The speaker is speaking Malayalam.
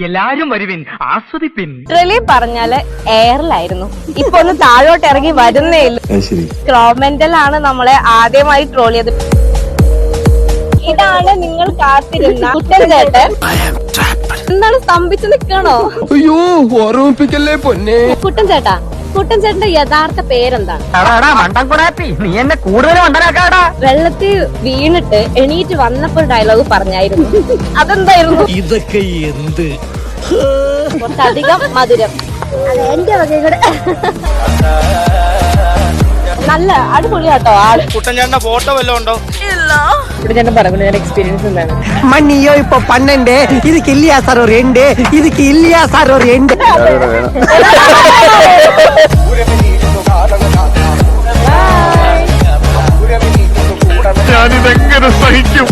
എല്ലാരും വരുവിൻ, ആസ്വദിപ്പിൻ. ലിറ്ററലി പറഞ്ഞാല് എയറിലായിരുന്നു. ഇപ്പൊ ഒന്ന് താഴോട്ട് ഇറങ്ങി വരുന്നേ ഇല്ല. ക്രോമെന്റലാണ് നമ്മളെ ആദ്യമായി ട്രോൾ ചെയ്ത്. ഇതാണ് നിങ്ങൾ കാത്തിരുന്ന കുട്ടൻ ചേട്ടൻ. എന്താണ് സ്തംഭിച്ചു നിൽക്കണോ? അയ്യോ, ഓർമ്മിപ്പിക്കല്ലേ പൊന്നെ. കുട്ടൻ ചേട്ടന്റെ യഥാർത്ഥ പേരെന്താണ്? നീ എന്നെ കൂടുതൽ മണ്ടനാക്കാടാ. വെള്ളത്തിൽ വീണിട്ട് എണീറ്റ് വന്നപ്പോൾ ഡയലോഗ് പറഞ്ഞായിരുന്നു. അതെന്തായിരുന്നു? ഇതൊക്കെ എന്ത്? കുറച്ചധികം മധുരം. എന്റെ വകയുടെ നല്ല അടിപൊളിയാട്ടോ ആള്. കുട്ടൻചേട്ടന്റെ ഫോട്ടോ വല്ലതും ഉണ്ടോ? കുട്ടൻചേട്ടൻ പറഞ്ഞു എക്സ്പീരിയൻസ് എന്താണ്? மண்ணியோ இப்ப 12 இதுக்கு இல்லையா சார் ஒரு 2 இதுக்கு இல்லையா சார் ஒரு 2 ഞാനിതെങ്ങനെ സഹിക്കും?